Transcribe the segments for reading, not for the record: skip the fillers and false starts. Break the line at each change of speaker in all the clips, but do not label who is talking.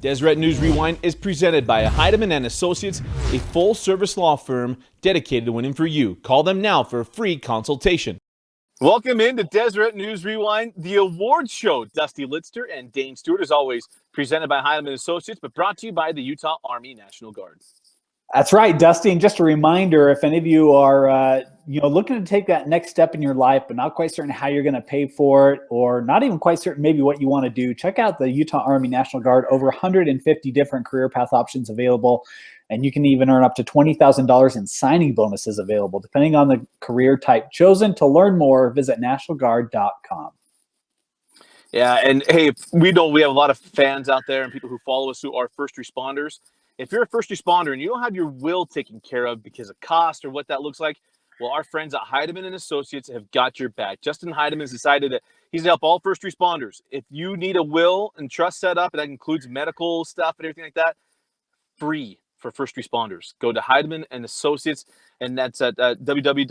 Deseret News Rewind is presented by Heidemann and Associates, a full-service law firm dedicated to winning for you. Call them now for a free consultation. Welcome into Deseret News Rewind, the awards show. Dusty Litster and Dane Stewart, as always, presented by Heidemann Associates, but brought to you by the Utah Army National Guard.
That's right, Dusty. And just a reminder, if any of you are looking to take that next step in your life, but not quite certain how you're going to pay for it, or not even quite certain maybe what you want to do, check out the Utah Army National Guard. Over 150 different career path options available. And you can even earn up to $20,000 in signing bonuses available, depending on the career type chosen. To learn more, visit nationalguard.com.
Yeah, and hey, we know we have a lot of fans out there and people who follow us who are first responders. If you're a first responder and you don't have your will taken care of because of cost or what that looks like, well, our friends at Heidemann and Associates have got your back. Justin Heidemann has decided that he's going to help all first responders. If you need a will and trust set up, and that includes medical stuff and everything like that, free for first responders. Go to Heidemann and Associates, and that's at www.utah.law.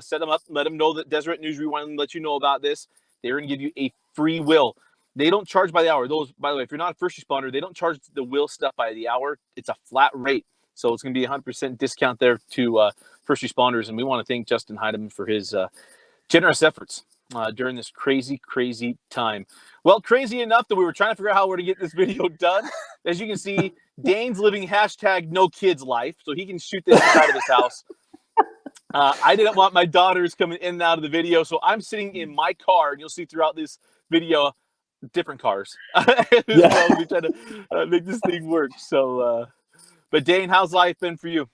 Set them up, let them know that Deseret News Rewind let you know about this. They're going to give you a free will. They don't charge by the hour. Those, by the way, if you're not a first responder, they don't charge the will stuff by the hour. It's a flat rate. So it's going to be 100% discount there to first responders. And we want to thank Justin Heidemann for his generous efforts during this crazy, crazy time. Well, crazy enough that we were trying to figure out how we're to get this video done. As you can see, Dane's living #NoKids life, so he can shoot this inside of his house. I didn't want my daughters coming in and out of the video, so I'm sitting in my car, and you'll see throughout this video different cars.
Yeah.
So we try to make this thing work. So, but Dane, how's life been for you?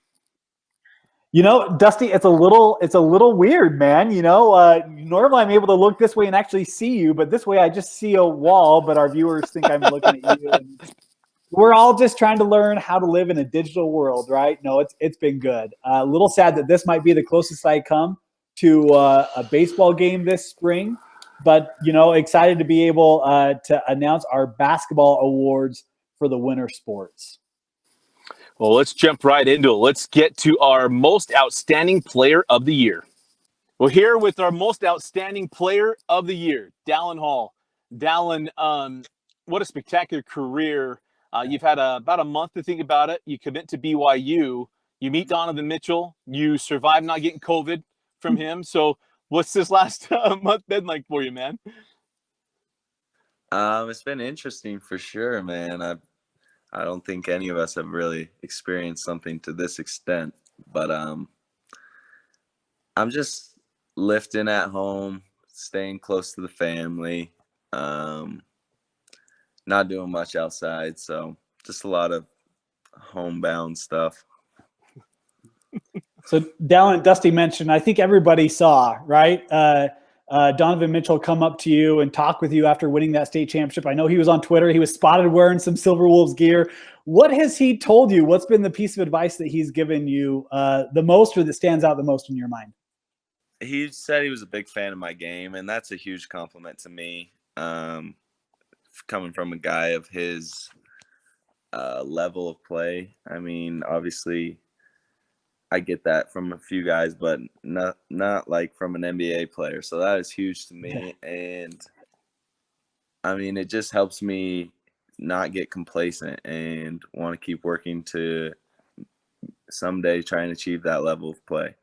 You know, Dusty, it's a little weird, man. Normally I'm able to look this way and actually see you, but this way I just see a wall, but our viewers think I'm looking at you. And we're all just trying to learn how to live in a digital world, right? No, it's been good. A little sad that this might be the closest I come to a baseball game this spring, but excited to be able to announce our basketball awards for the winter sports.
Well, let's jump right into it. Let's get to our most outstanding player of the year. Well, here with our most outstanding player of the year, DALLIN Hall. DALLIN, what a spectacular career. You've had about a month to think about it. You commit to BYU. You meet Donovan Mitchell. You survive not getting COVID from him. So what's this last month been like for you, man?
It's been interesting for sure, man. I don't think any of us have really experienced something to this extent, but I'm just lifting at home, staying close to the family, not doing much outside, so just a lot of homebound stuff.
So Dallin and Dusty mentioned, I think everybody saw, right? Donovan Mitchell come up to you and talk with you after winning that state championship. I know he was on Twitter. He was spotted wearing some Silver Wolves gear. What has he told you? What's been the piece of advice that he's given you the most, or that stands out the most in your mind?
He said he was a big fan of my game, and that's a huge compliment to me. Coming from a guy of his level of play. I mean, obviously, I get that from a few guys, but not like from an NBA player. So that is huge to me. And I mean, it just helps me not get complacent and want to keep working to someday try and achieve that level of play.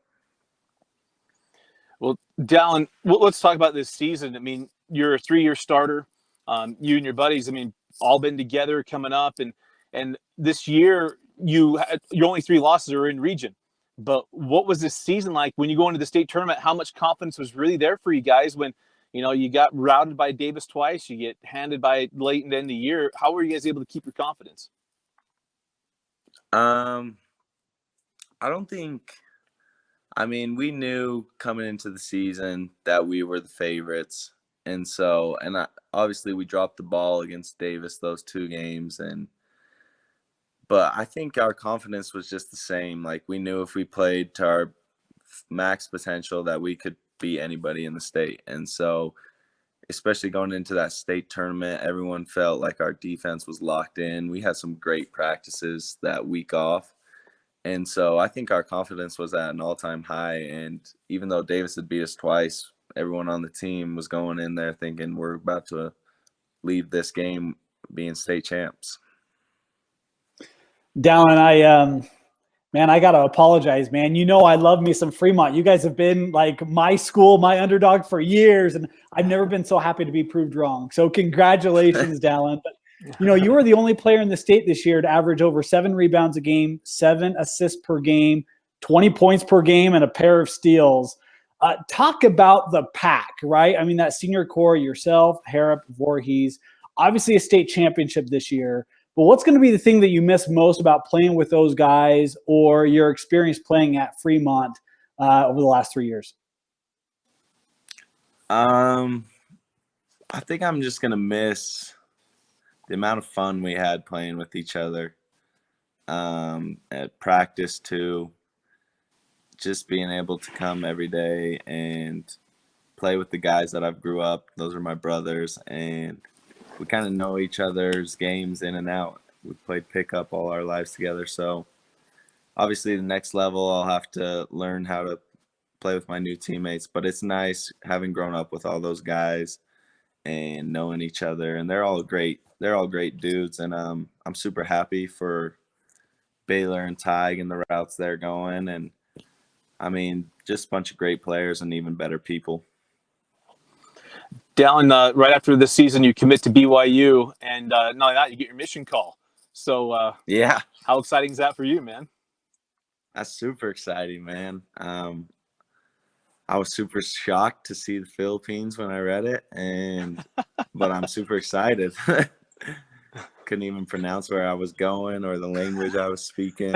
Well, Dallin, let's talk about this season. I mean, you're a 3-year starter. You and your buddies, I mean, all been together coming up. And this year, your only 3 losses are in region. But what was this season like when you go into the state tournament? How much confidence was really there for you guys when, you got routed by Davis twice, you get handed by late in the end of the year? How were you guys able to keep your confidence?
I don't think – I mean, we knew coming into the season that we were the favorites. And so – obviously we dropped the ball against Davis those 2 games but I think our confidence was just the same. Like, we knew if we played to our max potential that we could beat anybody in the state. And so, especially going into that state tournament, everyone felt like our defense was locked in. We had some great practices that week off. And so I think our confidence was at an all-time high. And even though Davis had beat us twice, everyone on the team was going in there thinking we're about to leave this game being state champs.
Dallin, man, I got to apologize, man. You know I love me some Fremont. You guys have been like my school, my underdog for years, and I've never been so happy to be proved wrong. So congratulations, Dallin. But, you know, you were the only player in the state this year to average over 7 rebounds a game, 7 assists per game, 20 points per game, and a pair of steals. Talk about the pack, right? I mean, that senior core, yourself, Harrop, Voorhees, obviously a state championship this year. But what's going to be the thing that you miss most about playing with those guys or your experience playing at Fremont over the last 3 years?
I think I'm just going to miss the amount of fun we had playing with each other at practice too. Just being able to come every day and play with the guys that I've grew up. Those are my brothers, and we kind of know each other's games in and out. We've played pickup all our lives together. So obviously the next level, I'll have to learn how to play with my new teammates, but it's nice having grown up with all those guys and knowing each other, and they're all great. They're all great dudes. And I'm super happy for Baylor and Tig and the routes they're going. And I mean, just a bunch of great players and even better people.
Dallin, right after this season, you commit to BYU, and not only that, you get your mission call. So,
Yeah,
how exciting is that for you, man?
that's super exciting, man. I was super shocked to see the Philippines when I read it, but I'm super excited. Couldn't even pronounce where I was going or the language I was speaking.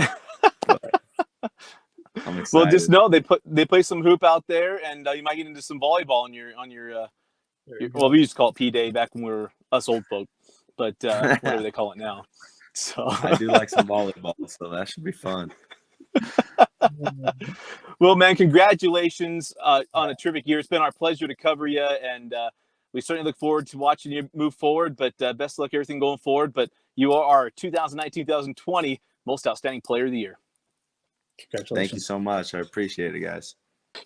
But I'm excited.
Well, just know they play some hoop out there, and you might get into some volleyball on your well, we used to call it P Day back when we were us old folk, but whatever they call it now. So
I do like some volleyball, so that should be fun.
Well, man, congratulations on a terrific year. It's been our pleasure to cover you, and we certainly look forward to watching you move forward. But best of luck, everything going forward. But you are our 2019-2020 Most Outstanding Player of the Year.
Congratulations.
Thank you so much. I appreciate it, guys.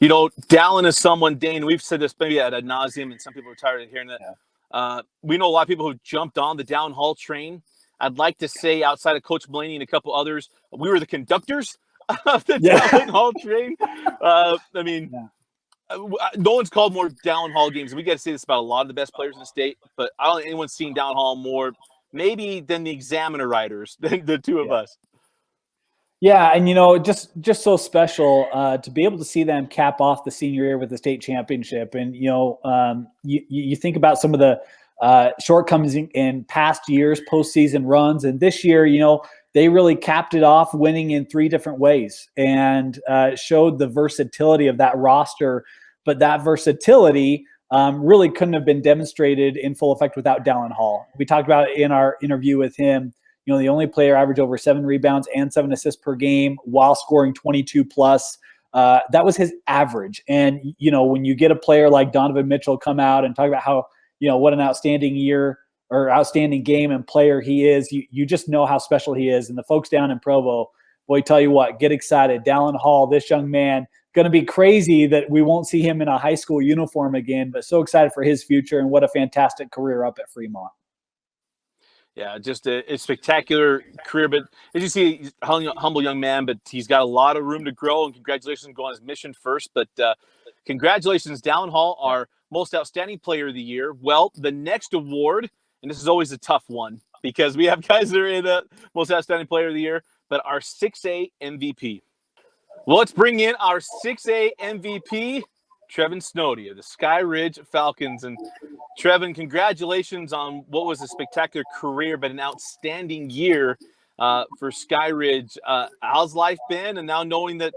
You know, Dallin is someone, Dane, we've said this maybe ad nauseum, and some people are tired of hearing that. Yeah. We know a lot of people who jumped on the Down Hall train. I'd like to say, outside of Coach Mulaney and a couple others, we were the conductors of the Down Hall train. I mean, no one's called more Down Hall games. We got to say this about a lot of the best players in the state, but I don't think anyone's seen Down Hall more, maybe, than the Examiner writers, than the two of us.
Yeah, and you know, just so special to be able to see them cap off the senior year with the state championship. And you know, you think about some of the shortcomings in past years, postseason runs, and this year, you know, they really capped it off, winning in 3 different ways, and showed the versatility of that roster. But that versatility really couldn't have been demonstrated in full effect without Dallin Hall. We talked about it in our interview with him. You know, the only player averaged over 7 rebounds and 7 assists per game while scoring 22 plus. That was his average. And, you know, when you get a player like Donovan Mitchell come out and talk about how, you know, what an outstanding year or outstanding game and player he is, you just know how special he is. And the folks down in Provo, boy, tell you what, get excited. Dallin Hall, this young man, going to be crazy that we won't see him in a high school uniform again, but so excited for his future and what a fantastic career up at Fremont.
Yeah, just a spectacular career. But as you see, he's a humble young man, but he's got a lot of room to grow. And congratulations on going on his mission first. But congratulations, Dallin Hall, our Most Outstanding Player of the Year. Well, the next award, and this is always a tough one because we have guys that are in the Most Outstanding Player of the Year, but our 6A MVP. Well, let's bring in our 6A MVP, TREVON SNODDY of the Sky Ridge Falcons. And TREVON, congratulations on what was a spectacular career, but an outstanding year for Sky Ridge. How's life been? And now knowing that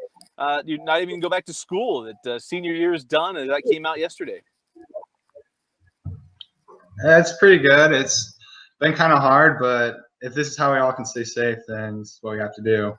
you're not even going to go back to school, that senior year is done, and that came out yesterday.
It's pretty good. It's been kind of hard, but if this is how we all can stay safe, then this is what we have to do.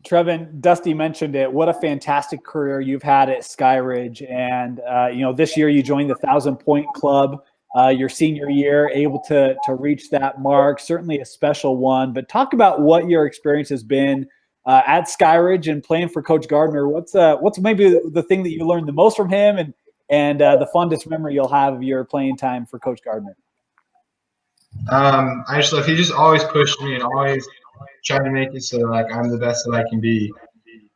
TREVON, Dusty mentioned it. What a fantastic career you've had at Sky Ridge. And, you know, this year you joined the 1,000-point club, your senior year, able to reach that mark, certainly a special one. But talk about what your experience has been at Sky Ridge and playing for Coach Gardner. What's maybe the thing that you learned the most from him and the fondest memory you'll have of your playing time for Coach Gardner?
I just love he just always pushed me and always tried to make it so like I'm the best that I can be.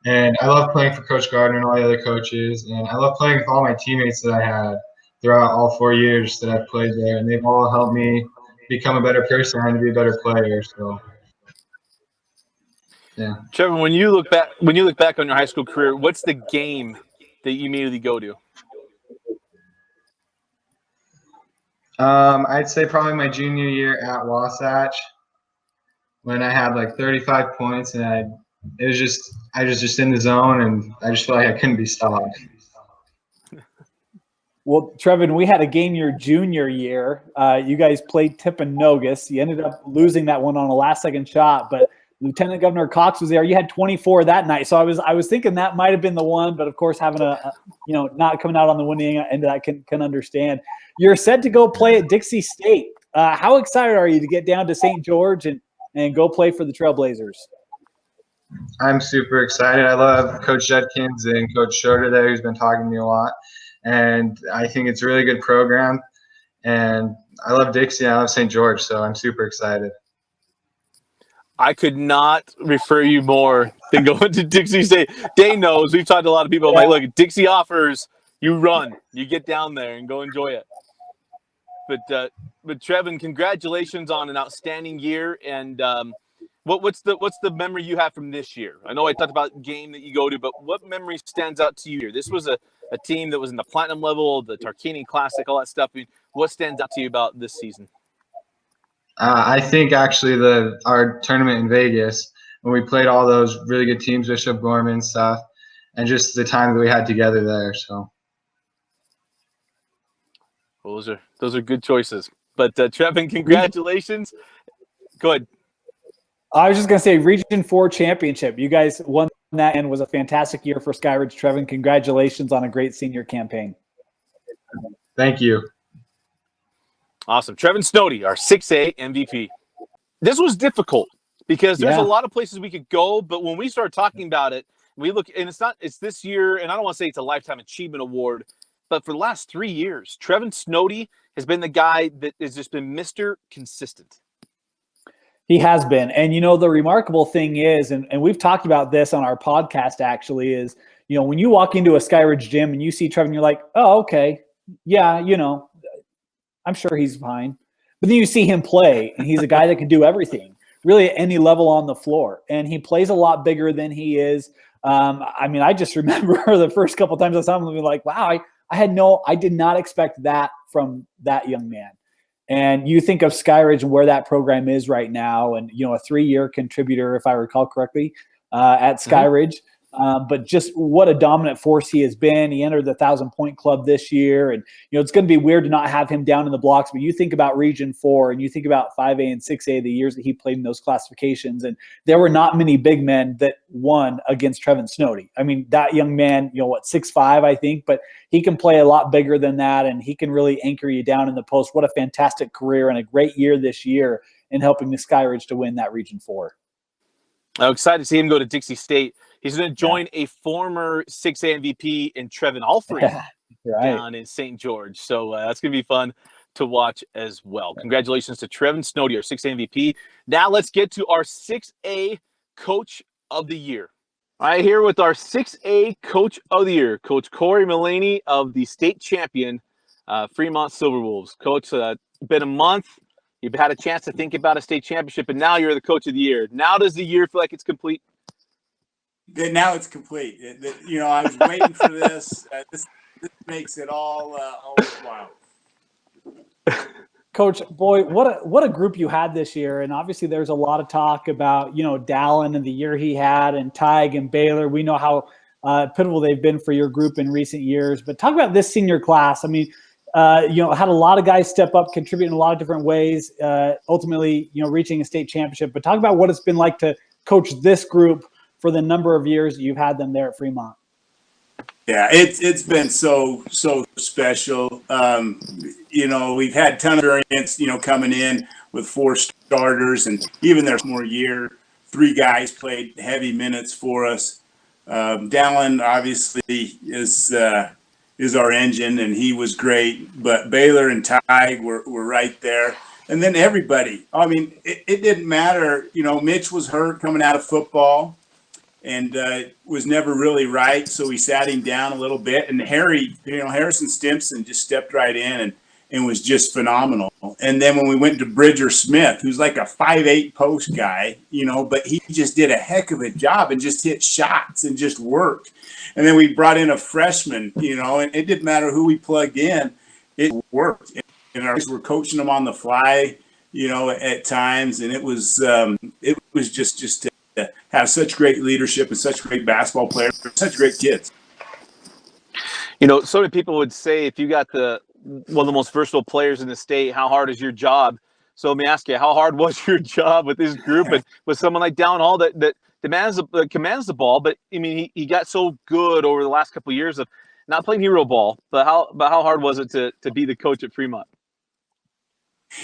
And I love playing for Coach Gardner and all the other coaches, and I love playing with all my teammates that I had throughout all 4 years that I've played there, and they've all helped me become a better person and to be a better player. So, yeah.
Trevor, when you look back on your high school career, what's the game that you immediately go to?
I'd say probably my junior year at Wasatch when I had like 35 points and I was just in the zone and I just felt like I couldn't be stopped.
Well, Trevon, we had a game your junior year. You guys played Timpanogos. You ended up losing that one on a last-second shot, but Lieutenant Governor Cox was there. You had 24 that night, so I was thinking that might have been the one. But of course, having not coming out on the winning end, I can understand. You're set to go play at Dixie State. How excited are you to get down to St. George and go play for the Trailblazers?
I'm super excited. I love Coach Judkins and Coach Schroeder there, who's been talking to me a lot. And I think it's a really good program. And I love Dixie and I love St. George, so I'm super excited.
I could not refer you more than going to Dixie State. Dane knows. We've talked to a lot of people. I'm like, look, Dixie offers, you run. You get down there and go enjoy it. But Trevon, congratulations on an outstanding year. And what's the memory you have from this year? I know I talked about game that you go to, but what memory stands out to you here? This was a team that was in the platinum level, the Tarkanian Classic, all that stuff. I mean, what stands out to you about this season?
I think actually our tournament in Vegas, when we played all those really good teams, Bishop Gorman stuff, and just the time that we had together there. So
those are good choices. But Trevon, congratulations. Go ahead.
I was just going to say Region 4 championship. You guys won that and was a fantastic year for Skyridge. Trevon, congratulations on a great senior campaign.
Thank you.
Awesome. Trevon SNODDY, our 6A MVP. This was difficult because there's a lot of places we could go, but when we started talking about it, we look, and it's this year, and I don't want to say it's a Lifetime Achievement Award, but for the last 3 years, Trevon SNODDY has been the guy that has just been Mr. Consistent.
He has been. And, the remarkable thing is, and we've talked about this on our podcast actually, is, when you walk into a Skyridge gym and you see Trevon, you're like, oh, okay. Yeah, I'm sure he's fine. But then you see him play, and he's a guy that can do everything, really at any level on the floor. And he plays a lot bigger than he is. I just remember the first couple of times I saw him, I'd be like, wow, I did not expect that from that young man. And you think of Skyridge and where that program is right now, and a 3-year contributor, if I recall correctly, at Skyridge. But just what a dominant force he has been. He entered the 1,000-point club this year, and it's going to be weird to not have him down in the blocks. But you think about Region 4, and you think about 5A and 6A, the years that he played in those classifications, and there were not many big men that won against Trevon SNODDY. I mean, that young man, 6'5", I think, but he can play a lot bigger than that, and he can really anchor you down in the post. What a fantastic career and a great year this year in helping the Skyridge to win that Region 4.
I'm excited to see him go to Dixie State. He's going to join a former 6A MVP in Trevon Alfrey down in St. George. So that's going to be fun to watch as well. Congratulations to Trevon SNODDY, our 6A MVP. Now let's get to our 6A Coach of the Year. All right, here with our 6A Coach of the Year, Coach Corey MELANEY of the state champion Fremont Silverwolves. Coach, been a month. You've had a chance to think about a state championship, and now you're the Coach of the Year. Now does the year feel like it's complete?
Now it's complete. I was waiting for this. This makes it all worthwhile.
Coach, boy, what a group you had this year. And obviously there's a lot of talk about, DALLIN and the year he had, and Tig and Baylor. We know how pivotal they've been for your group in recent years. But talk about this senior class. I mean, had a lot of guys step up, contribute in a lot of different ways, ultimately, reaching a state championship. But talk about what it's been like to coach this group for the number of years you've had them there at Fremont.
Yeah, it's been so special. We've had a ton of experience, coming in with 4 starters, and even their more year, 3 guys played heavy minutes for us. DALLIN obviously is our engine, and he was great. But Baylor and Tig were right there. And then everybody. I mean, it didn't matter. You know, Mitch was hurt coming out of football and was never really right. So we sat him down a little bit. And Harry, you know, Harrison Stimson just stepped right in and was just phenomenal. And then when we went to Bridger Smith, who's like a 5'8" post guy, you know, but he just did a heck of a job and just hit shots and just worked. And then we brought in a freshman, you know, and it didn't matter who we plugged in, it worked. And our guys were coaching them on the fly, you know, at times. And it was just to have such great leadership and such great basketball players, such great kids.
You know, so many people would say if you got one of the most versatile players in the state, how hard is your job? So let me ask you, how hard was your job with this group and with someone like Dallin Hall that commands the ball? But I mean, he got so good over the last couple of years of not playing hero ball. But how hard was it to be the coach at Fremont?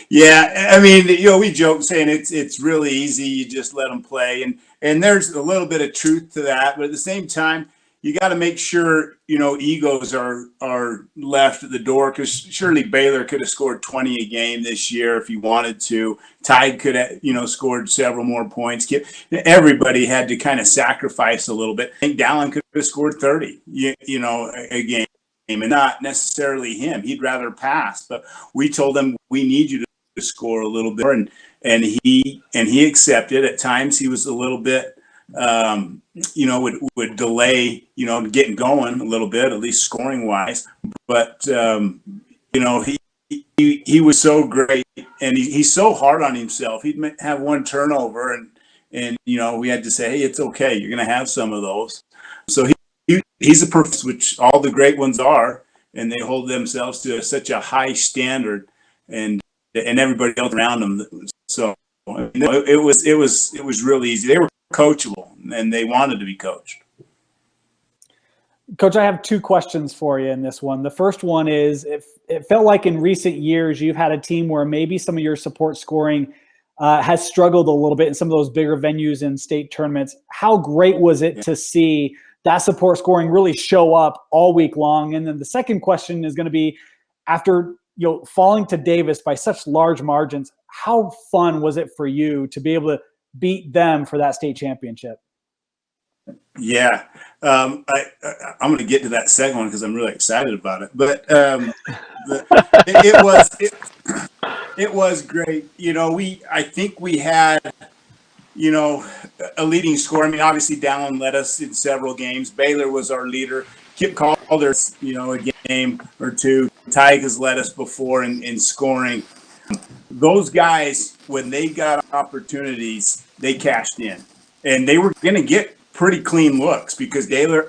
Yeah, I mean, you know, we joke saying it's really easy. You just let them play, and there's a little bit of truth to that. But at the same time, you got to make sure, you know, egos are left at the door, because surely Baylor could have scored 20 a game this year if he wanted to. Tide could have, you know, scored several more points. Everybody had to kind of sacrifice a little bit. I think Dallin could have scored 30, you know, a game, and not necessarily him. He'd rather pass, but we told him we need you to score a little bit more, and he accepted. At times he was a little bit. You know, would delay, you know, getting going a little bit, at least scoring wise. But you know, he was so great, and he's so hard on himself. He'd have one turnover, and you know, we had to say, hey, it's okay, you're going to have some of those. So he's a person, which all the great ones are, and they hold themselves to such a high standard, and everybody else around them. So it was really easy. They were coachable, and they wanted to be coached.
Coach, I have two questions for you in this one. The first one is, if it felt like in recent years you've had a team where maybe some of your support scoring has struggled a little bit in some of those bigger venues and state tournaments. How great was it to see that support scoring really show up all week long? And then the second question is going to be, after, you know, falling to Davis by such large margins, how fun was it for you to be able to beat them for that state championship?
Yeah, I'm going to get to that second one because I'm really excited about it. But it was great. You know, I think we had, you know, a leading scorer. I mean, obviously Dallin led us in several games. Baylor was our leader. Kip Calder, you know, a game or two. Tig has led us before in scoring. Those guys, when they got opportunities, they cashed in, and they were going to get pretty clean looks because Baylor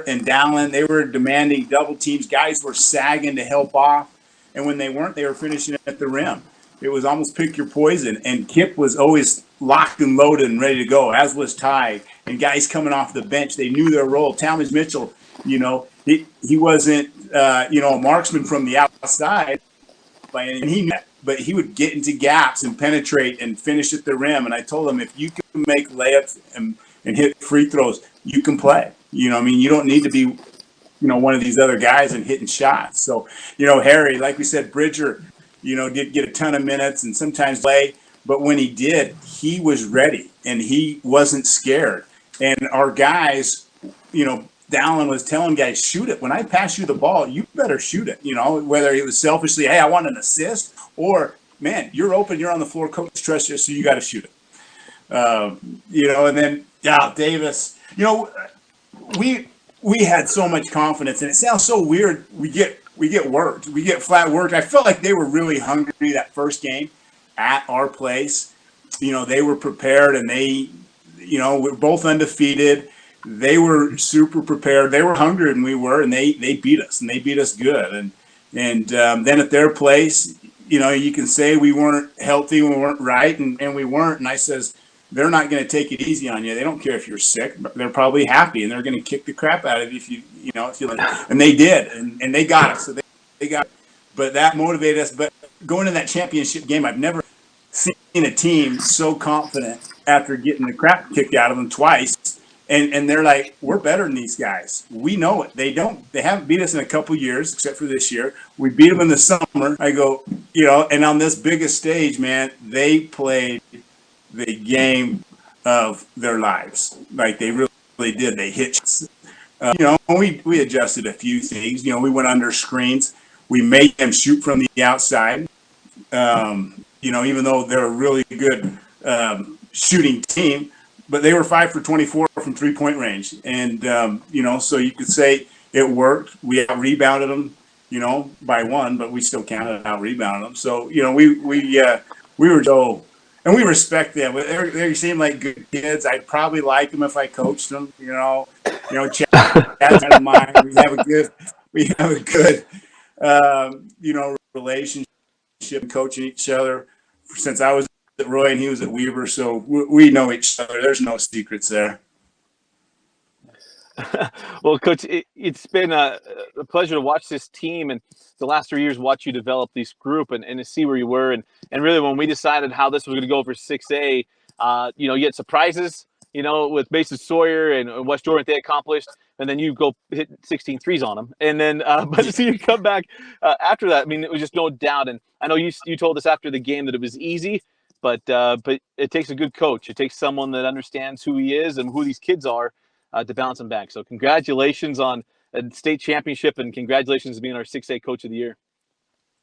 and Dallin, they were demanding double teams. Guys were sagging to help off, and when they weren't, they were finishing at the rim. It was almost pick your poison, and Kip was always locked and loaded and ready to go, as was Ty. And guys coming off the bench, they knew their role. Talmadge Mitchell, you know, he wasn't, you know, a marksman from the outside, and he knew that. But he would get into gaps and penetrate and finish at the rim. And I told him, if you can make layups and hit free throws, you can play. You know, I mean, you don't need to be, you know, one of these other guys and hitting shots. So, you know, Harry, like we said, Bridger, you know, did get a ton of minutes and sometimes play. But when he did, he was ready and he wasn't scared. And our guys, you know, Dallin was telling guys, shoot it. When I pass you the ball, you better shoot it. You know, whether it was selfishly, hey, I want an assist, or, man, you're open, you're on the floor, coach trusts you, so you got to shoot it. You know, and then, Davis, you know, we had so much confidence, and it sounds so weird. We get worked. We get flat worked. I felt like they were really hungry that first game at our place. You know, they were prepared, and they, you know, we're both undefeated. They were super prepared. They were hungrier than we were, and they beat us, and they beat us good. And then at their place, you know, you can say we weren't healthy, we weren't right, and we weren't. And I says, they're not going to take it easy on you. They don't care if you're sick, but they're probably happy, and they're going to kick the crap out of you if you know, if you like. And they did, and they got us. So they got it. But that motivated us. But going to that championship game, I've never seen a team so confident after getting the crap kicked out of them twice And they're like, we're better than these guys. We know it. They haven't beat us in a couple years, except for this year. We beat them in the summer. I go, and on this biggest stage, man, they played the game of their lives. Like they really did. They hit shots. We adjusted a few things. We went under screens. We made them shoot from the outside. Even though they're a really good shooting team, but they were 5 for 24 from 3-point range. And, so you could say it worked. We out-rebounded them, by one, but we still counted out-rebounded them. So, we were so, and we respect them. They seem like good kids. I'd probably like them if I coached them, Chad's of mine. We have a good, relationship coaching each other since I was at Roy and he was at Weaver, so we know each other. There's no secrets there.
Well, Coach, it's been a pleasure to watch this team and the last 3 years watch you develop this group and to see where you were. And really, when we decided how this was going to go for 6A, you had surprises, with Mason Sawyer and West Jordan, they accomplished, and then you go hit 16 threes on them. And then, but to see you come back after that, I mean, it was just no doubt. And I know you told us after the game that it was easy, but it takes a good coach. It takes someone that understands who he is and who these kids are to balance them back. So congratulations on a state championship and congratulations on being our 6A Coach of the Year.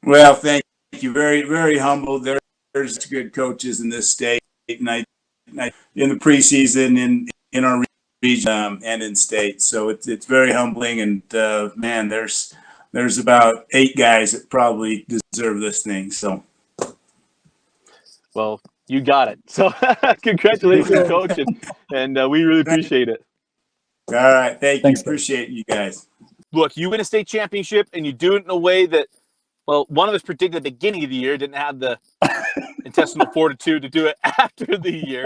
Well, thank you. Very, very humbled. There's good coaches in this state, and I in the preseason in our region and in state. So it's very humbling. And man, there's about 8 guys that probably deserve this thing. So.
Well, you got it. So congratulations, Coach, and we really appreciate it.
All right. Thanks. You. Appreciate you guys.
Look, you win a state championship and you do it in a way that, well, one of us predicted at the beginning of the year, didn't have the intestinal fortitude to do it after the year.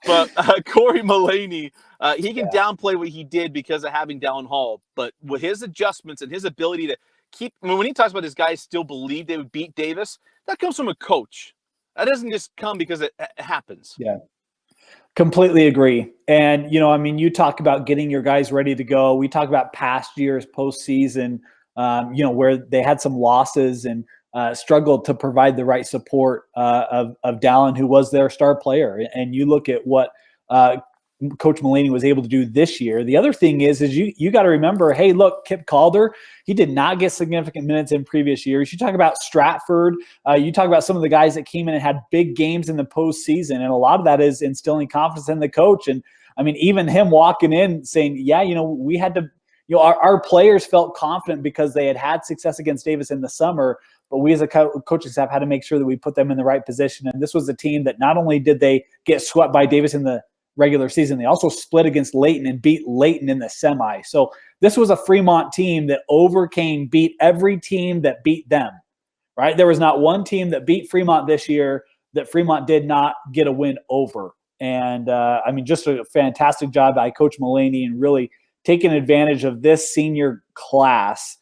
But Corey MELANEY, he can downplay what he did because of having Dallin Hall. But with his adjustments and his ability to keep, when he talks about his guys still believe they would beat Davis, that comes from a coach. That doesn't just come because it happens.
Yeah, completely agree. And, you talk about getting your guys ready to go. We talk about past years, postseason, where they had some losses and struggled to provide the right support of Dallin, who was their star player. And you look at what Coach MELANEY was able to do this year. The other thing is you got to remember, hey, look, Kip Calder, he did not get significant minutes in previous years. You talk about Stratford, you talk about some of the guys that came in and had big games in the postseason, and a lot of that is instilling confidence in the coach. And I mean, even him walking in saying, yeah, we had to, our players felt confident because they had success against Davis in the summer, but we as a coaching staff had to make sure that we put them in the right position. And this was a team that not only did they get swept by Davis in the regular season, they also split against Layton and beat Layton in the semi. So this was a Fremont team that beat every team that beat them, right? There was not one team that beat Fremont this year that Fremont did not get a win over. And just a fantastic job by Coach MELANEY and really taking advantage of this senior class,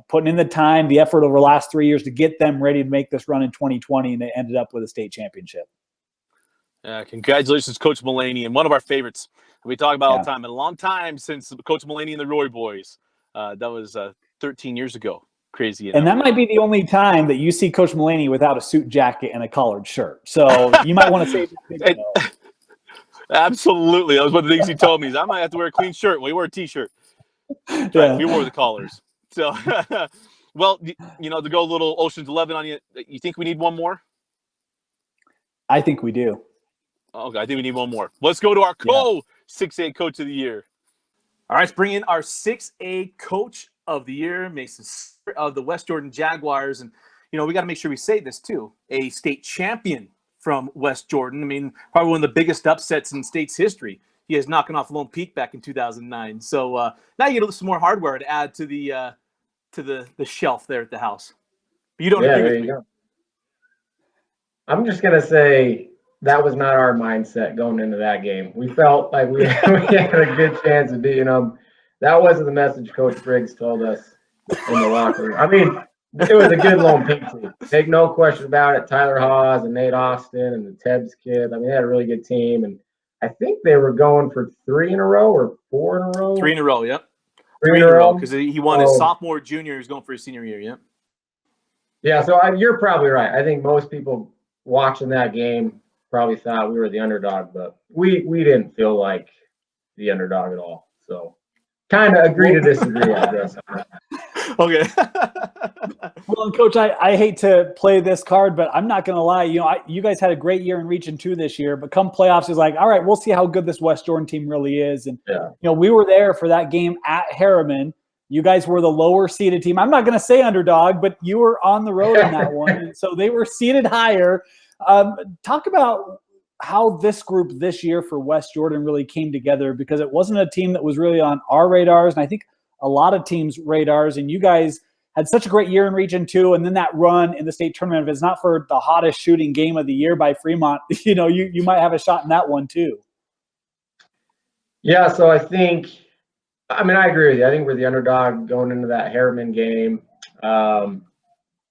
putting in the time, the effort over the last 3 years to get them ready to make this run in 2020, and they ended up with a state championship.
Congratulations, Coach MELANEY, and one of our favorites we talk about all the time. And a long time since Coach MELANEY and the Roy boys. That was 13 years ago. Crazy.
And that might be the only time that you see Coach MELANEY without a suit jacket and a collared shirt. So you might want to say
absolutely. That was one of the things he told me. Is I might have to wear a clean shirt. We wore a T-shirt. Right, we wore the collars. So, well, to go a little Ocean's 11 on you, you think we need one more?
I think we do.
Okay, I think we need one more. Let's go to our 6A Coach of the Year. All right, let's bring in our 6A Coach of the Year, Mason of the West Jordan Jaguars. And, we got to make sure we say this too. A state champion from West Jordan. I mean, probably one of the biggest upsets in state's history. He is knocking off Lone Peak back in 2009. So now you get some more hardware to add to the shelf there at the house. But you don't agree with me.
Go. I'm just going to say that was not our mindset going into that game. We felt like we had a good chance of beating them. That wasn't the message Coach Briggs told us in the locker room. I mean, it was a good Lone Peak team. Make no question about it. Tyler Hawes and Nate Austin and the Tebbs kid. I mean, they had a really good team. And I think they were going for 3 in a row or 4 in a row.
3 in a row, yep.
3 in a row
because he won his sophomore, junior. He's going for his senior year, yeah.
Yeah, so you're probably right. I think most people watching that game probably thought we were the underdog, but we didn't feel like the underdog at all. So kind of agree to disagree, I guess.
Okay.
Well, and Coach, I hate to play this card, but I'm not going to lie. You guys had a great year in Region 2 this year, but come playoffs, it's like, all right, we'll see how good this West Jordan team really is. And, we were there for that game at Harriman. You guys were the lower seeded team. I'm not going to say underdog, but you were on the road in that one. And so they were seated higher. Talk about how this group this year for West Jordan really came together, because it wasn't a team that was really on our radars. And I think a lot of teams' radars, and you guys had such a great year in Region 2, and then that run in the state tournament. If it's not for the hottest shooting game of the year by Fremont, you might have a shot in that one too.
Yeah, so I agree with you. I think we're the underdog going into that Harriman game. Harriman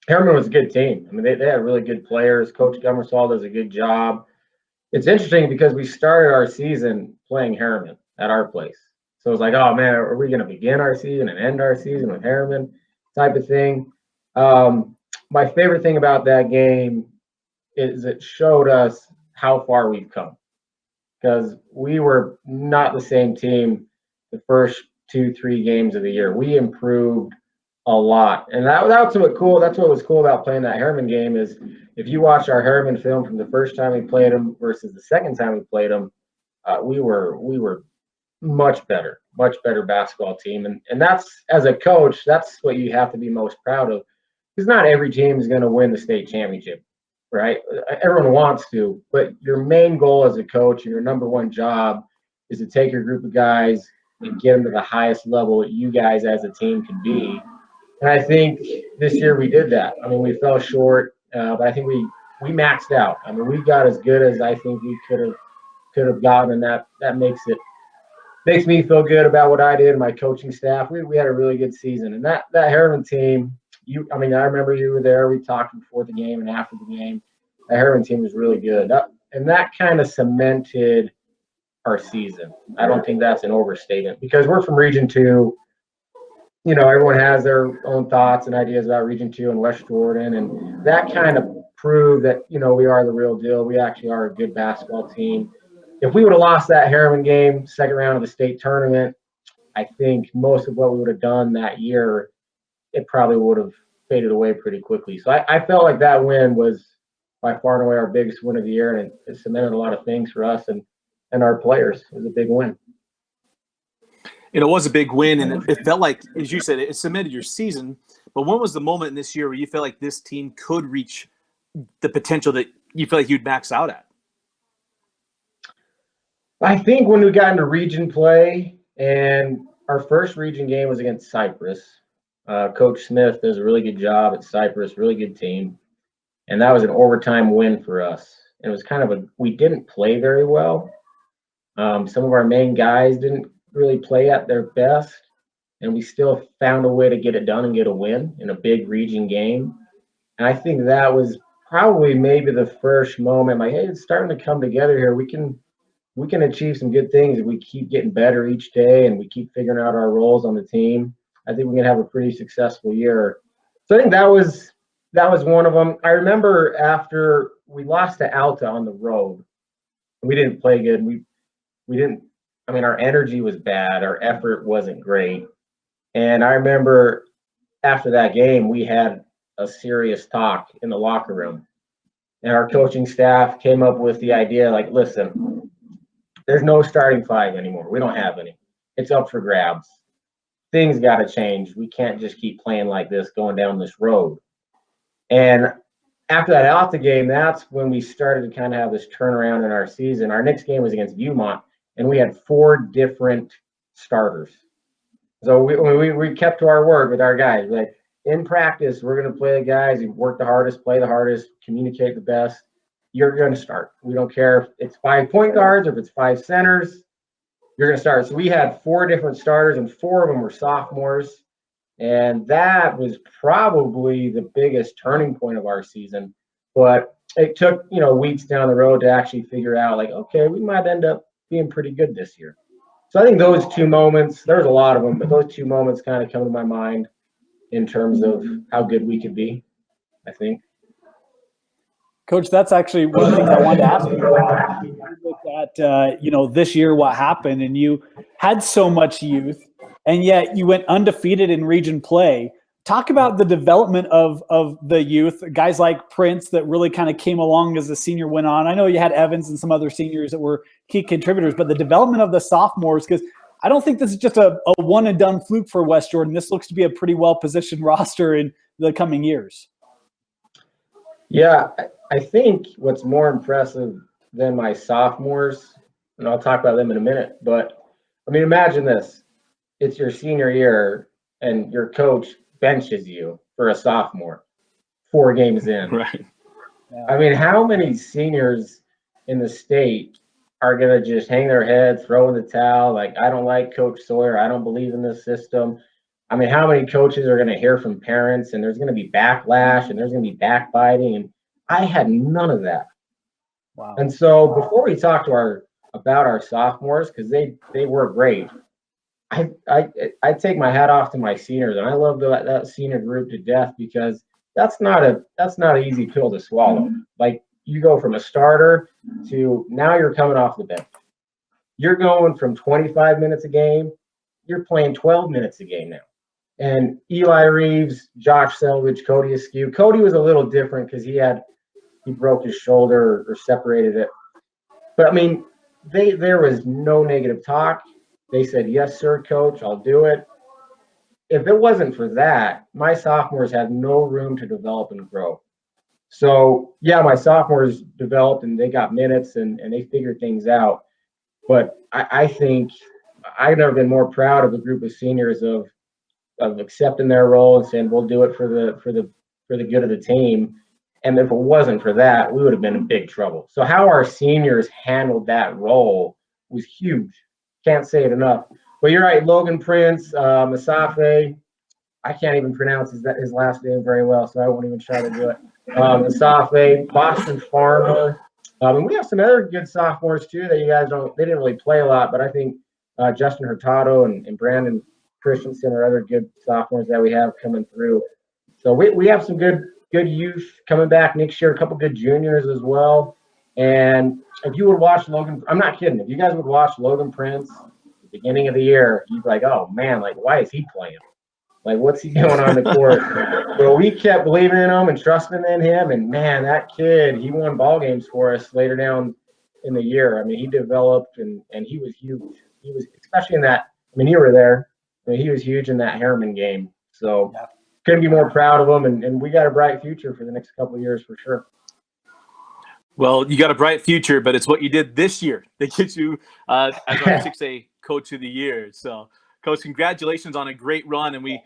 was a good team. I mean, they had really good players. Coach Gummersall does a good job. It's interesting because we started our season playing Harriman at our place. So it's like, oh man, are we going to begin our season and end our season with Harriman type of thing? My favorite thing about that game is it showed us how far we've come, because we were not the same team the first 2-3 games of the year. We improved a lot, and that's what was cool about playing that Harriman game is if you watch our Harriman film from the first time we played them versus the second time we played them, we were much better basketball team. And that's, as a coach, that's what you have to be most proud of, because not every team is going to win the state championship, right? Everyone wants to, but your main goal as a coach and your number one job is to take your group of guys and get them to the highest level that you guys as a team can be. And I think this year we did that. I mean, we fell short, but I think we maxed out. I mean, we got as good as I think we could have gotten, and that makes me feel good about what I did and my coaching staff. We had a really good season. And that Harriman team, I remember you were there. We talked before the game and after the game. The Harriman team was really good. That kind of cemented our season. I don't think that's an overstatement, because we're from Region 2. Everyone has their own thoughts and ideas about Region 2 and West Jordan, and that kind of proved that, we are the real deal. We actually are a good basketball team. If we would have lost that Harriman game, second round of the state tournament, I think most of what we would have done that year, it probably would have faded away pretty quickly. So I felt like that win was by far and away our biggest win of the year, and it cemented a lot of things for us and our players. It was a big win.
It was a big win, and it felt like, as you said, it cemented your season. But when was the moment in this year where you felt like this team could reach the potential that you feel like you'd max out at?
I think when we got into region play, and our first region game was against Cypress. Coach Smith does a really good job at Cypress, really good team. And that was an overtime win for us. And it was kind of we didn't play very well. Some of our main guys didn't really play at their best, and we still found a way to get it done and get a win in a big region game. And I think that was probably maybe the first moment, like, hey, it's starting to come together here. We can achieve some good things if we keep getting better each day and we keep figuring out our roles on the team. I think we can have a pretty successful year. So I think that was one of them. I remember after we lost to Alta on the road, we didn't play good. We didn't. I mean, our energy was bad. Our effort wasn't great. And I remember after that game, we had a serious talk in the locker room. And our coaching staff came up with the idea, like, listen, there's no starting five anymore. We don't have any. It's up for grabs. Things got to change. We can't just keep playing like this, going down this road. And after that Alta game, that's when we started to kind of have this turnaround in our season. Our next game was against Viewmont, and we had 4 different starters. So we kept to our word with our guys. Like, in practice, we're going to play the guys who work the hardest, play the hardest, communicate the best. You're going to start. We don't care if it's 5 point guards or if it's 5 centers. You're going to start. So we had 4 different starters, and 4 of them were sophomores. And that was probably the biggest turning point of our season. But it took, weeks down the road to actually figure out, like, okay, we might end up being pretty good this year. So I think those two moments, there's a lot of them, but those two moments kind of come to my mind in terms of how good we could be, I think.
Coach, that's actually one of the things I wanted to ask you. You looked at, this year what happened, and you had so much youth, and yet you went undefeated in region play. Talk about the development of the youth, guys like Prince that really kind of came along as the senior went on. I know you had Evans and some other seniors that were key contributors, but the development of the sophomores, because I don't think this is just a one and done fluke for West Jordan. This looks to be a pretty well-positioned roster in the coming years.
Yeah, I think what's more impressive than my sophomores, and I'll talk about them in a minute, but I mean, imagine this. It's your senior year and your coach benches you for a sophomore 4 games in.
Right.
I mean, how many seniors in the state are going to just hang their head, throw in the towel, like, I don't like Coach Sawyer, I don't believe in this system? I mean, how many coaches are going to hear from parents, and there's going to be backlash, and there's going to be backbiting, and I had none of that.
Wow.
And so before we talk to about our sophomores, because they were great, I take my hat off to my seniors, and I love that senior group to death, because that's not an easy pill to swallow. Like, you go from a starter to now you're coming off the bench. You're going from 25 minutes a game, you're playing 12 minutes a game now. And Eli Reeves, Josh Selvage, Cody Askew. Cody was a little different because he broke his shoulder or separated it. But I mean, there was no negative talk. They said, yes, sir, coach, I'll do it. If it wasn't for that, my sophomores had no room to develop and grow. So yeah, my sophomores developed and they got minutes and they figured things out. But I think I've never been more proud of a group of seniors of accepting their role and saying, we'll do it for the good of the team. And if it wasn't for that, we would have been in big trouble. So how our seniors handled that role was huge. Can't say it enough. But you're right, Logan Prince, Masafe, I can't even pronounce his last name very well, so I won't even try to do it. Masafe, Boston Farmer. And we have some other good sophomores too that you guys they didn't really play a lot, but I think Justin Hurtado and Brandon Christensen are other good sophomores that we have coming through. So we have some good youth coming back next year, a couple good juniors as well. And if you would watch Logan, I'm not kidding, if you guys would watch Logan Prince at the beginning of the year, you'd be like, oh man, like, why is he playing? Like, what's he doing on the court? Well, we kept believing in him and trusting in him, and man, that kid, he won ball games for us later down in the year. I mean, he developed and he was huge. He was, especially in that, I mean, you were there. I mean, he was huge in that Harriman game. So couldn't be more proud of him, and we got a bright future for the next couple of years for sure.
Well, you got a bright future, but it's what you did this year that gets you as our 6A Coach of the Year. So, Coach, congratulations on a great run, and we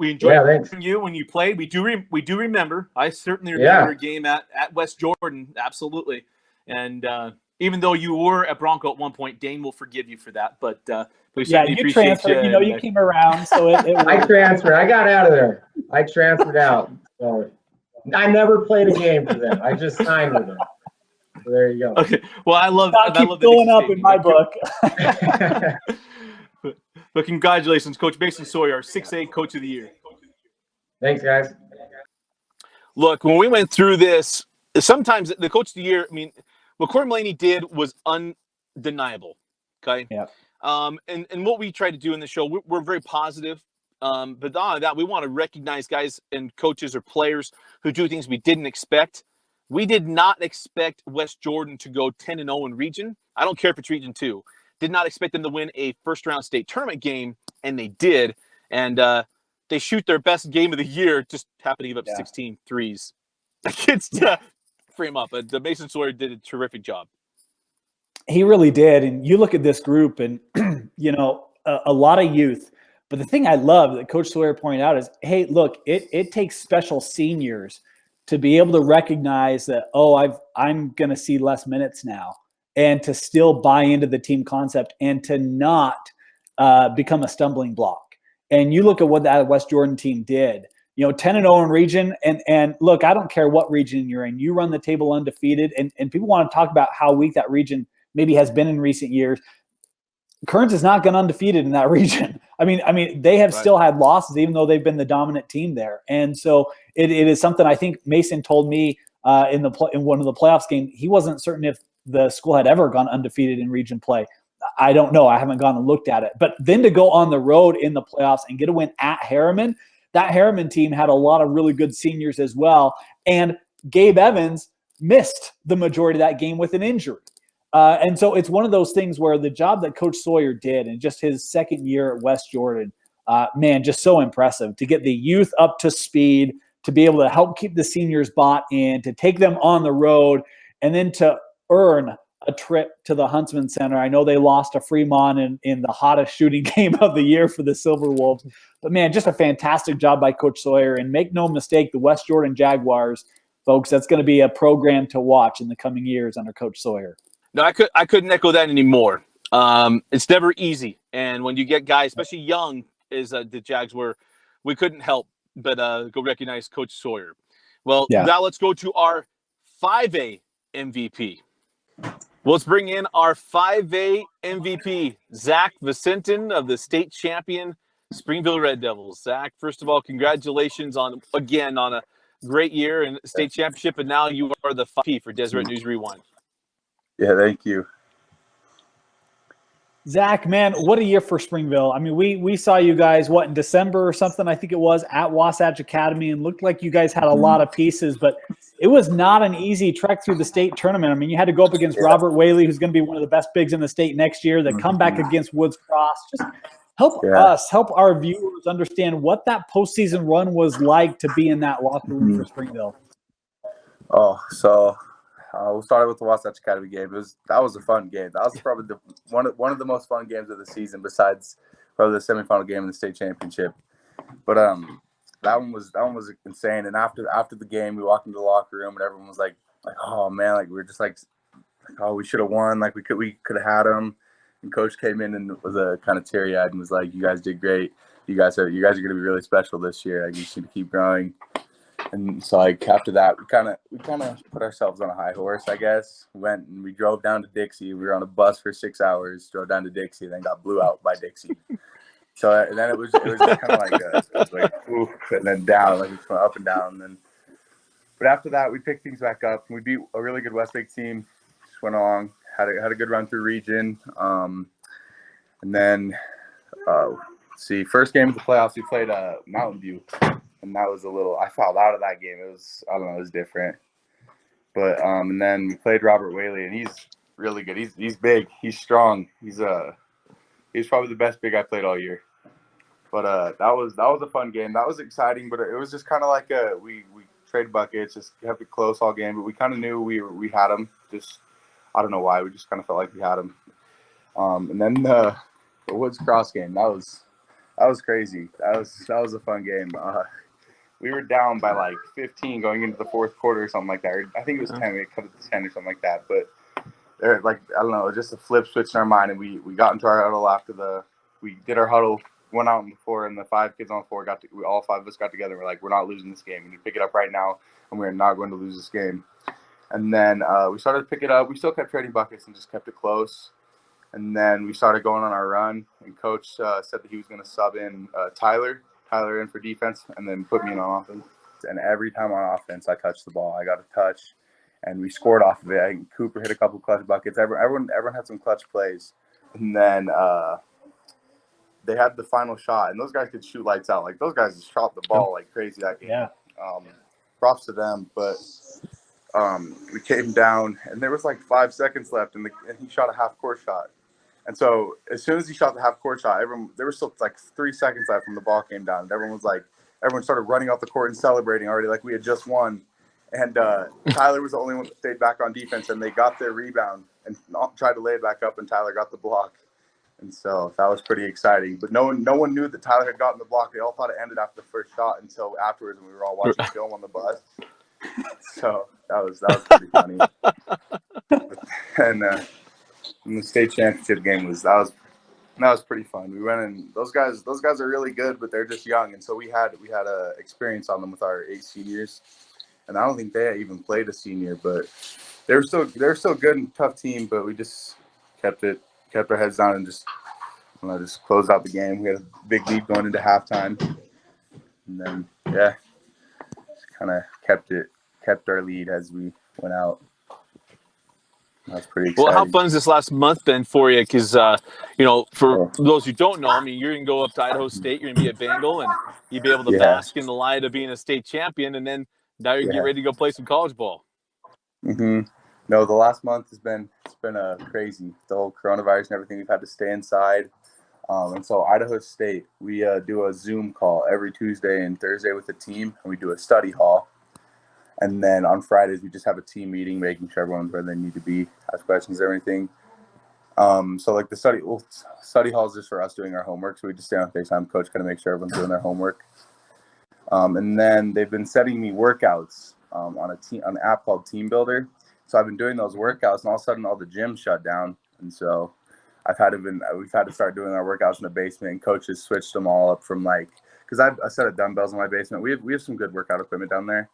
enjoyed you when you played. We do remember. I certainly remember your game at West Jordan, absolutely. And even though you were a Bronco at one point, Dane will forgive you for that. But we certainly
you
appreciate
transferred.
you.
You came around, so it
I transferred. I got out of there. I transferred out. So I never played a game for them. I just signed with them. So there you go.
Okay. Well, I love
going up in my book.
But congratulations, Coach Mason Sawyer, our 6A Coach of the Year.
Thanks, guys.
Look, when we went through this, sometimes the Coach of the Year, I mean, what Corey Melaney did was undeniable. Okay.
Yeah.
And what we try to do in the show, we're very positive. But on that, we want to recognize guys and coaches or players who do things we didn't expect. We did not expect West Jordan to go 10-0 in region. I don't care if it's region 2. Did not expect them to win a first-round state tournament game, and they did. And they shoot their best game of the year, just happened to give up 16 threes. It's frame up. But Mason Sawyer did a terrific job.
He really did. And you look at this group and, a lot of youth. But the thing I love that Coach Sawyer pointed out is, hey, look, it takes special seniors to be able to recognize that, I'm going to see less minutes now, and to still buy into the team concept and to not become a stumbling block. And you look at what that West Jordan team did, 10-0 in region. And look, I don't care what region you're in. You run the table undefeated, and people want to talk about how weak that region maybe has been in recent years. Kearns has not gone undefeated in that region. I mean, they have still had losses, even though they've been the dominant team there. And so it is something I think Mason told me in one of the playoffs games. He wasn't certain if the school had ever gone undefeated in region play. I don't know. I haven't gone and looked at it. But then to go on the road in the playoffs and get a win at Harriman, that Harriman team had a lot of really good seniors as well. And Gabe Evans missed the majority of that game with an injury. And so it's one of those things where the job that Coach Sawyer did in just his second year at West Jordan, man, just so impressive to get the youth up to speed, to be able to help keep the seniors bought in, to take them on the road, and then to earn a trip to the Huntsman Center. I know they lost to Fremont in the hottest shooting game of the year for the Silver Wolves. But, man, just a fantastic job by Coach Sawyer. And make no mistake, the West Jordan Jaguars, folks, that's going to be a program to watch in the coming years under Coach Sawyer.
No, I couldn't echo that anymore. It's never easy, and when you get guys, especially young, as the Jags were, we couldn't help but go recognize Coach Sawyer. Well, now let's go to our 5A MVP. Let's bring in our 5A MVP, Zach Vicentin of the state champion Springville Red Devils. Zach, first of all, congratulations on a great year in state championship, and now you are the 5P for Deseret News Rewind.
Yeah, thank you.
Zach, man, what a year for Springville. I mean, we saw you guys, in December or something, I think it was, at Wasatch Academy, and looked like you guys had a lot of pieces, but it was not an easy trek through the state tournament. I mean, you had to go up against Robert Whaley, who's going to be one of the best bigs in the state next year, the comeback against Woods Cross. Just help our viewers understand what that postseason run was like to be in that locker room for Springville.
Oh, so we'll start with the Wasatch Academy game. That was a fun game. That was probably one of the most fun games of the season, besides probably the semifinal game in the state championship. But that one was insane. And after the game, we walked into the locker room and everyone was like, oh man, like we were just like, oh, we should have won. Like we could have had them. And coach came in and was kind of teary eyed and was like, you guys did great. You guys are going to be really special this year. Like you just need to keep growing. And so, like, after that, we kind of put ourselves on a high horse, I guess. Went and we drove down to Dixie. We were on a bus for 6 hours, drove down to Dixie, then got blew out by Dixie. So and then it was kind of like oof, and then down, like it went up and down. But after that, we picked things back up. We beat a really good Westlake team. Just went along, had a good run through region. And then, first game of the playoffs, we played Mountain View. And that was I fouled out of that game. It was different. But and then we played Robert Whaley, and he's really good. He's big. He's strong. He's probably the best big I played all year. But that was a fun game. That was exciting, but it was just kind of like we traded buckets, just kept it close all game. But we kind of knew we had them. Just I don't know why. We just kind of felt like we had them. And then the Woods Cross game. That was crazy. That was a fun game. We were down by like 15 going into the fourth quarter or something like that. I think it was 10. We cut it to 10 or something like that. But there, like, I don't know, just a flip switch in our mind, and we got into our huddle after we did our huddle, went out before, and the 5 kids on the floor all 5 of us got together. And we're like, we're not losing this game. We need to pick it up right now, and we're not going to lose this game. And then we started to pick it up. We still kept trading buckets and just kept it close. And then we started going on our run, and Coach said that he was going to sub in Tyler in for defense, and then put me in on offense. And every time on offense, I touched the ball. I got a touch, and we scored off of it. Cooper hit a couple clutch buckets. Everyone had some clutch plays. And then they had the final shot, and those guys could shoot lights out. Like, those guys just shot the ball like crazy that game. Yeah. Props to them, but we came down, and there was like 5 seconds left, and he shot a half-court shot. And so as soon as he shot the half-court shot, there was still like 3 seconds left when the ball came down. And everyone started running off the court and celebrating already like we had just won. And Tyler was the only one that stayed back on defense, and they got their rebound and tried to lay it back up, and Tyler got the block. And so that was pretty exciting. But no one knew that Tyler had gotten the block. They all thought it ended after the first shot until afterwards, when we were all watching film on the bus. So that was pretty funny. And the state championship game that was pretty fun. We went in. Those guys are really good, but they're just young, and so we had a experience on them with our 8 seniors, and I don't think they even played a senior, but they're still good and tough team. But we just kept our heads down and just closed out the game. We had a big lead going into halftime, and then just kind of kept our lead as we went out. That's pretty exciting.
Well, how fun has this last month been for you? Because, for those who don't know, I mean, you're going to go up to Idaho State, you're going to be a Bengal, and you'll be able to bask in the light of being a state champion, and then now you're going to get ready to go play some college ball.
Mm-hmm. No, the last month it's been crazy. The whole coronavirus and everything, we've had to stay inside. And so Idaho State, we do a Zoom call every Tuesday and Thursday with the team, and we do a study hall. And then on Fridays, we just have a team meeting, making sure everyone's where they need to be, ask questions, everything. So like the study hall is just for us doing our homework. So we just stay on FaceTime, coach, kind of make sure everyone's doing their homework. And then they've been sending me workouts on an app called Team Builder. So I've been doing those workouts, and all of a sudden all the gyms shut down. And so we've had to start doing our workouts in the basement, and coaches switched them all up from because I have a set of dumbbells in my basement. We have some good workout equipment down there.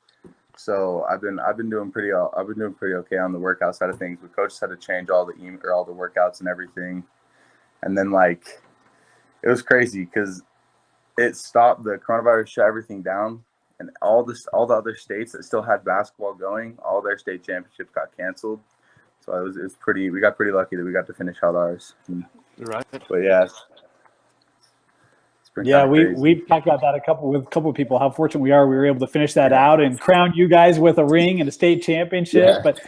So I've been doing pretty okay on the workout side of things. But coaches had to change all the workouts and everything, and then it was crazy because it stopped. The coronavirus shut everything down, and all the other states that still had basketball going, all their state championships got canceled. So it was pretty. We got pretty lucky that we got to finish out ours.
Right.
But yeah.
Yeah, we talked about that with a couple of people, how fortunate we are. We were able to finish that out and crown you guys with a ring and a state championship.
Yeah.
But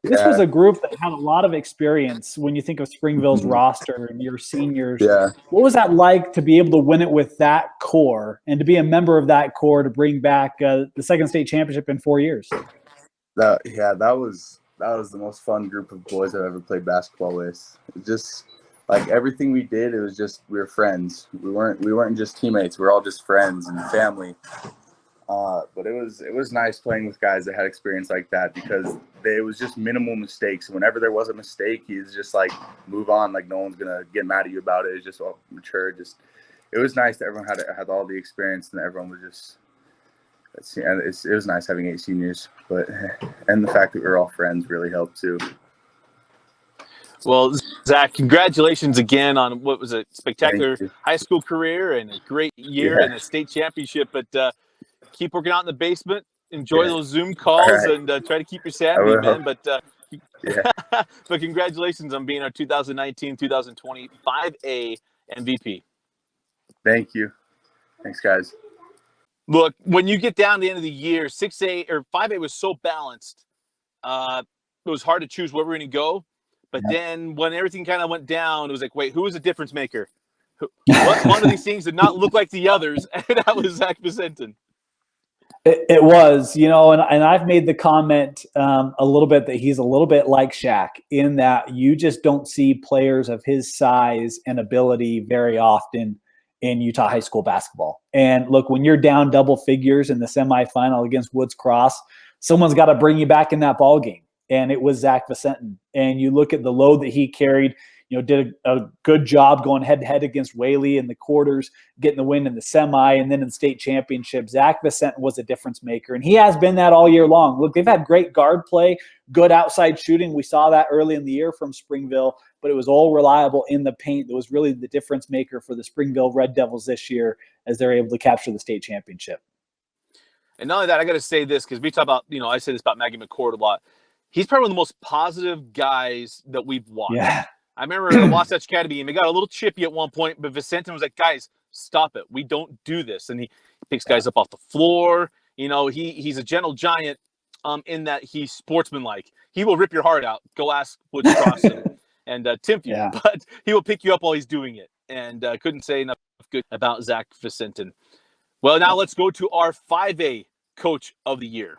this was a group that had a lot of experience when you think of Springville's roster and your seniors.
Yeah.
What was that like to be able to win it with that core and to be a member of that core to bring back the second state championship in 4 years?
That was the most fun group of boys I've ever played basketball with. It just everything we did, it was just we were friends. We weren't just teammates. We were all just friends and family. But it was nice playing with guys that had experience like that because it was just minimal mistakes. Whenever there was a mistake, he's just move on. No one's gonna get mad at you about it. It's just all mature. It was nice that everyone had all the experience and everyone was just. It was nice having 8 seniors, and the fact that we were all friends really helped too.
Well, Zach, congratulations again on what was a spectacular high school career and a great year and a state championship. But keep working out in the basement. Enjoy those Zoom calls and try to keep your sanity, man. But but congratulations on being our 2019-2020 5A MVP.
Thank you. Thanks, guys.
Look, when you get down to the end of the year, 6A or 5A was so balanced. It was hard to choose where we're going to go. But then when everything kind of went down, it was like, wait, who was the difference maker? What one of these things did not look like the others? And that was Zach Vicentin.
It was, and I've made the comment a little bit that he's a little bit like Shaq in that you just don't see players of his size and ability very often in Utah high school basketball. And look, when you're down double figures in the semifinal against Woods Cross, someone's got to bring you back in that ball game. And it was Zach Vicentin. And you look at the load that he carried, did a good job going head-to-head against Whaley in the quarters, getting the win in the semi, and then in the state championship. Zach Vicentin was a difference maker, and he has been that all year long. Look, they've had great guard play, good outside shooting. We saw that early in the year from Springville, but it was all reliable in the paint. That was really the difference maker for the Springville Red Devils this year as they're able to capture the state championship.
And not only that, I got to say this because we talk about, I say this about Maggie McCord a lot. He's probably one of the most positive guys that we've watched. Yeah. I remember the Wasatch Academy, and they got a little chippy at one point, but Vicentin was like, guys, stop it. We don't do this. And he picks guys up off the floor. He's a gentle giant in that he's sportsmanlike. He will rip your heart out. Go ask Woods Cross and tempt you. But he will pick you up while he's doing it. And couldn't say enough good about Zach Vicentin. Well, now let's go to our 5A Coach of the Year.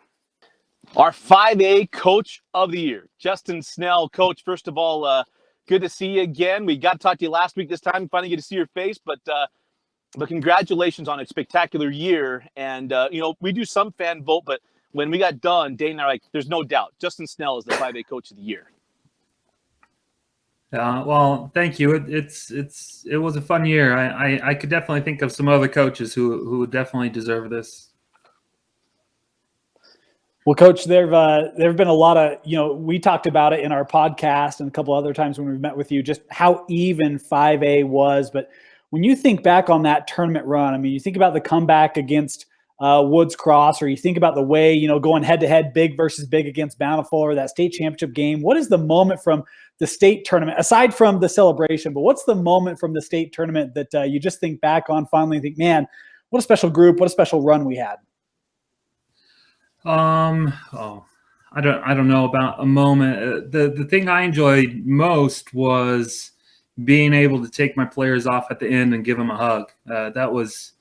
Our 5A Coach of the Year, Justin Snell. Coach, first of all, good to see you again. We got to talk to you last week. This time, finally get to see your face. But congratulations on a spectacular year. And, we do some fan vote, but when we got done, Dane and I are like, there's no doubt. Justin Snell is the 5A Coach of the Year.
Well, thank you. It was a fun year. I could definitely think of some other coaches who would definitely deserve this.
Well, Coach, there've been a lot of, we talked about it in our podcast and a couple other times when we've met with you, just how even 5A was. But when you think back on that tournament run, I mean, you think about the comeback against Woods Cross, or you think about the way, going head to head, big versus big against Bountiful, or that state championship game. What is the moment from the state tournament, aside from the celebration, but what's the moment from the state tournament that you just think back on fondly and think, man, what a special group, what a special run we had?
I don't know about a moment. The thing I enjoyed most was being able to take my players off at the end and give them a hug. That was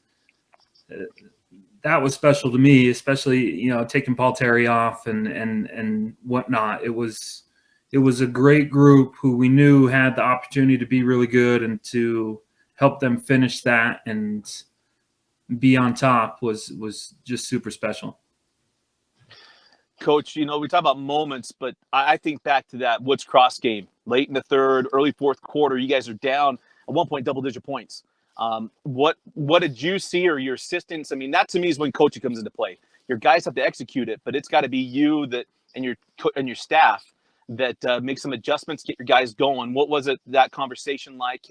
special to me, especially, taking Paul Terry off and whatnot. It was a great group who we knew had the opportunity to be really good, and to help them finish that and be on top was just super special.
Coach, we talk about moments, but I think back to that Woods Cross game, late in the third, early fourth quarter. You guys are down at one point, double-digit points. What did you see, or your assistants? I mean, that to me is when coaching comes into play. Your guys have to execute it, but it's got to be you and your staff that make some adjustments, get your guys going. What was that conversation like?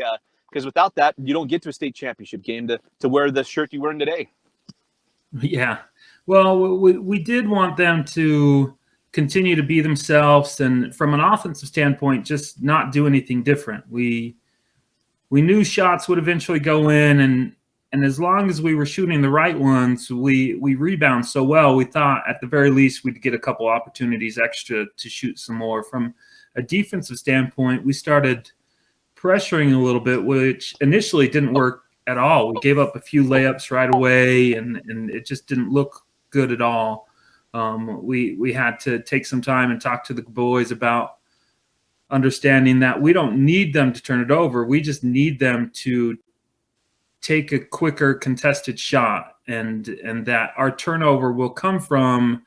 Because without that, you don't get to a state championship game to wear the shirt you're wearing today.
Yeah. Well, we did want them to continue to be themselves, and from an offensive standpoint, just not do anything different. We knew shots would eventually go in, and as long as we were shooting the right ones, we rebound so well. We thought at the very least we'd get a couple opportunities extra to shoot some more. From a defensive standpoint, we started pressuring a little bit, which initially didn't work at all. We gave up a few layups right away, and it just didn't look good at all. We had to take some time and talk to the boys about understanding that we don't need them to turn it over. We just need them to take a quicker contested shot, and that our turnover will come from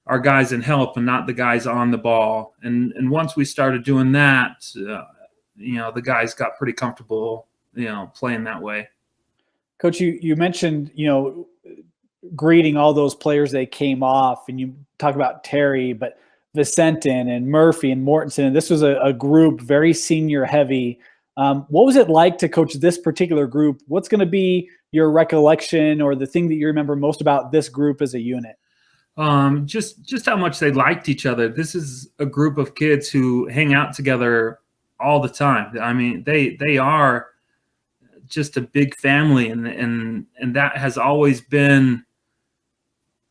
our guys in help and not the guys on the ball. And once we started doing that, the guys got pretty comfortable, playing that way.
Coach, you mentioned, greeting all those players that came off, and you talk about Terry, but Vicentin and Murphy and Mortensen, and this was a group very senior heavy. What was it like to coach this particular group? What's going to be your recollection, or the thing that you remember most about this group as a unit?
Just how much they liked each other. This is a group of kids who hang out together all the time. I mean, they are just a big family, and that has always been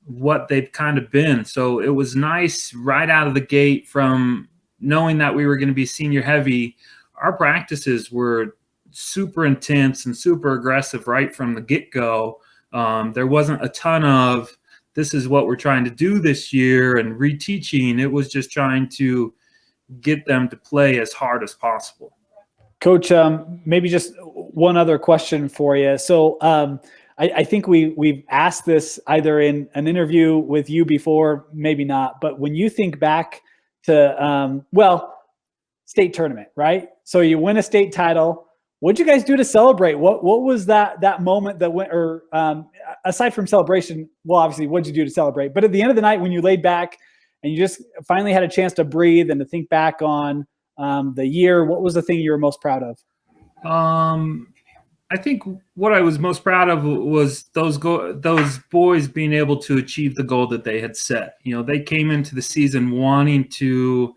what they've kind of been. So it was nice right out of the gate, from knowing that we were going to be senior heavy. Our practices were super intense and super aggressive right from the get-go. There wasn't a ton of, this is what we're trying to do this year, and reteaching. It was just trying to get them to play as hard as possible.
Coach, maybe just one other question for you. So I think we've asked this either in an interview with you before, maybe not, but when you think back to, state tournament, right? So you win a state title. What'd you guys do to celebrate? What was that moment that went, or aside from celebration, well, obviously, what'd you do to celebrate? But at the end of the night, when you laid back and you just finally had a chance to breathe and to think back on the year, what was the thing you were most proud of?
I think what I was most proud of was those boys being able to achieve the goal that they had set. They came into the season wanting to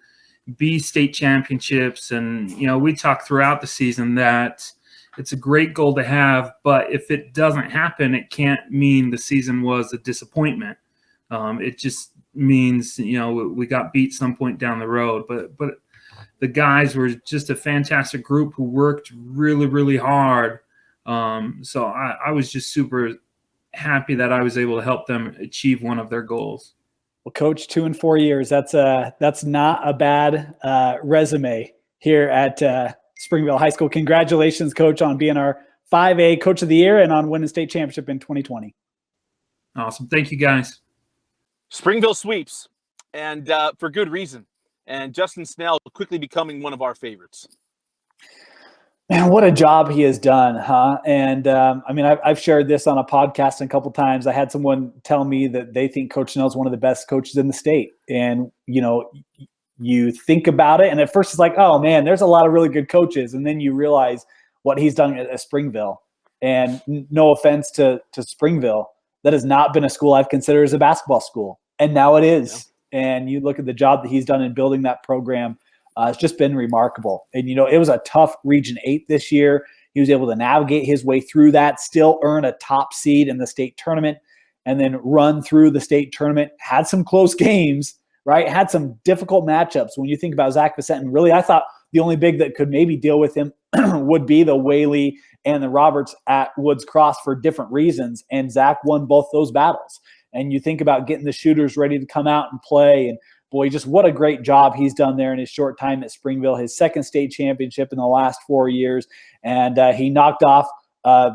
be state championships, and we talked throughout the season that it's a great goal to have, but if it doesn't happen, it can't mean the season was a disappointment. It just means we got beat some point down the road, but the guys were just a fantastic group who worked really, really hard. So I was just super happy that I was able to help them achieve one of their goals.
Well, Coach, 2 and 4 years, that's not a bad resume here at Springville High School. Congratulations, Coach, on being our 5A Coach of the Year and on winning state championship in 2020.
Awesome. Thank you, guys.
Springville sweeps, and for good reason. And Justin Snell quickly becoming one of our favorites.
Man, what a job he has done, huh? And I mean, I've shared this on a podcast a couple times. I had someone tell me that they think Coach Snell is one of the best coaches in the state. And, you think about it, and at first it's like, oh, man, there's a lot of really good coaches. And then you realize what he's done at Springville. And no offense to Springville, that has not been a school I've considered as a basketball school. And now it is. Yeah. And you look at the job that he's done in building that program. It's just been remarkable. And, it was a tough Region 8 this year. He was able to navigate his way through that, still earn a top seed in the state tournament, and then run through the state tournament. Had some close games, right? Had some difficult matchups. When you think about Zach Vicentin, really, I thought the only big that could maybe deal with him would be the Whaley and the Roberts at Woods Cross for different reasons. And Zach won both those battles. And you think about getting the shooters ready to come out and play, and boy, just what a great job he's done there in his short time at Springville, his second state championship in the last 4 years. And he knocked off a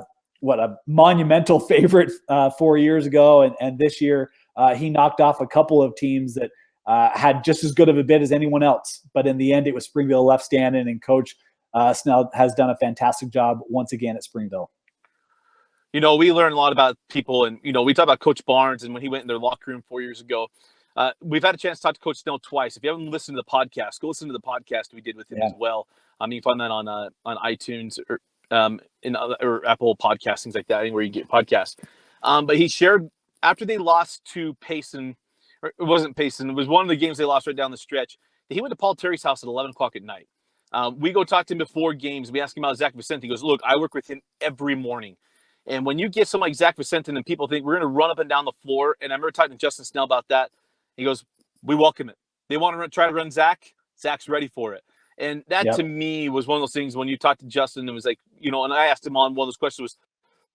monumental favorite 4 years ago. And this year he knocked off a couple of teams that had just as good of a bid as anyone else. But in the end, it was Springville left standing, and Coach Snell has done a fantastic job once again at Springville.
We learn a lot about people, and, we talk about Coach Barnes and when he went in their locker room 4 years ago. We've had a chance to talk to Coach Snell twice. If you haven't listened to the podcast, go listen to the podcast we did with him as well. You can find that on iTunes or or Apple Podcasts, things like that, anywhere you get podcasts. But he shared after they lost to Payson, or it wasn't Payson, it was one of the games they lost right down the stretch. He went to Paul Terry's house at 11 o'clock at night. We go talk to him before games. We ask him about Zach Vicentin. He goes, look, I work with him every morning. And when you get someone like Zach Vicentin and people think we're going to run up and down the floor, and I remember talking to Justin Snell about that. He goes, we welcome it. They want to try to run Zach. Zach's ready for it. And that to me was one of those things when you talked to Justin, it was like, and I asked him on one of those questions was,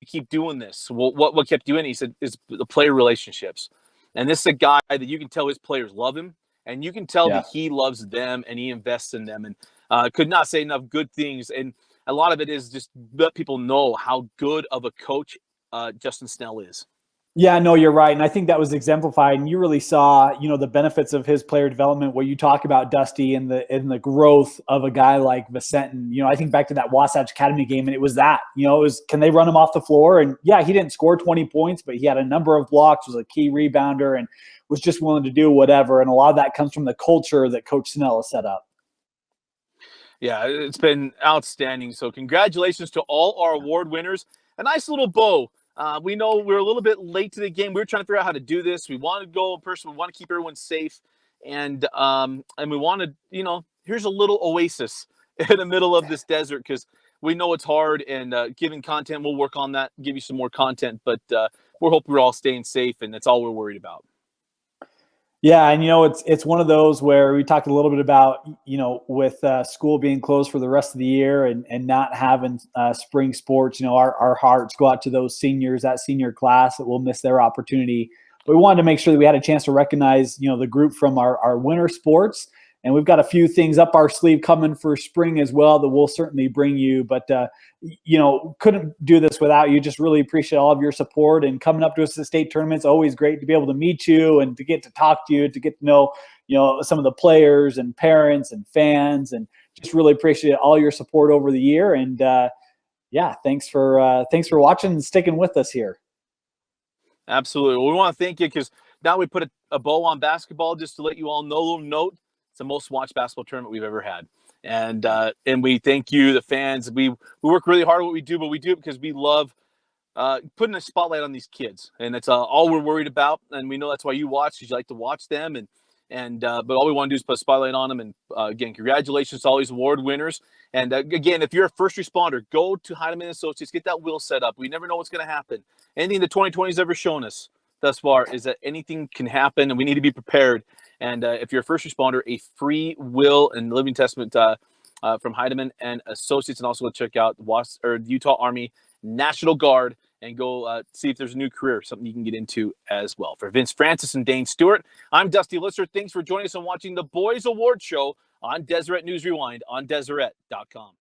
you keep doing this. Well, what kept you in? He said, is the player relationships. And this is a guy that you can tell his players love him, and you can tell that he loves them and he invests in them, and could not say enough good things. And a lot of it is just let people know how good of a coach Justin Snell is.
Yeah, no, you're right. And I think that was exemplified. And you really saw, the benefits of his player development where you talk about Dusty and the growth of a guy like Vicentin. I think back to that Wasatch Academy game, and it was that, it was, can they run him off the floor? And yeah, he didn't score 20 points, but he had a number of blocks, was a key rebounder, and was just willing to do whatever. And a lot of that comes from the culture that Coach Snell has set up.
Yeah, it's been outstanding. So congratulations to all our award winners. A nice little bow. We know we're a little bit late to the game. We were trying to figure out how to do this. We want to go in person. We want to keep everyone safe. And we want to, here's a little oasis in the middle of this desert, because we know it's hard, and giving content, we'll work on that, give you some more content. But we're hoping we're all staying safe, and that's all we're worried about.
Yeah, and it's one of those where we talked a little bit about, with school being closed for the rest of the year and not having spring sports, our hearts go out to those seniors, that senior class that will miss their opportunity. But we wanted to make sure that we had a chance to recognize, the group from our winter sports. And we've got a few things up our sleeve coming for spring as well that we'll certainly bring you. But, couldn't do this without you. Just really appreciate all of your support and coming up to us at state tournaments. Always great to be able to meet you and to get to talk to you, to get to know, some of the players and parents and fans, and just really appreciate all your support over the year. And thanks for watching and sticking with us here.
Absolutely. Well, we want to thank you, because now we put a bow on basketball just to let you all know, a little note. It's the most watched basketball tournament we've ever had. And we thank you, the fans. We work really hard at what we do, but we do it because we love putting a spotlight on these kids. And it's all we're worried about. And we know that's why you watch, because you like to watch them. But all we want to do is put a spotlight on them. And again, congratulations to all these award winners. And again, if you're a first responder, go to Heidemann Associates, get that wheel set up. We never know what's going to happen. Anything the 2020 has ever shown us thus far is that anything can happen, and we need to be prepared. And if you're a first responder, a free will and living testament from Heidemann and Associates, and also go check out the Utah Army National Guard and go see if there's a new career, something you can get into as well. For Vince Francis and Dane Stewart, I'm Dusty Litster. Thanks for joining us and watching the Boys Award Show on Deseret News Rewind on Deseret.com.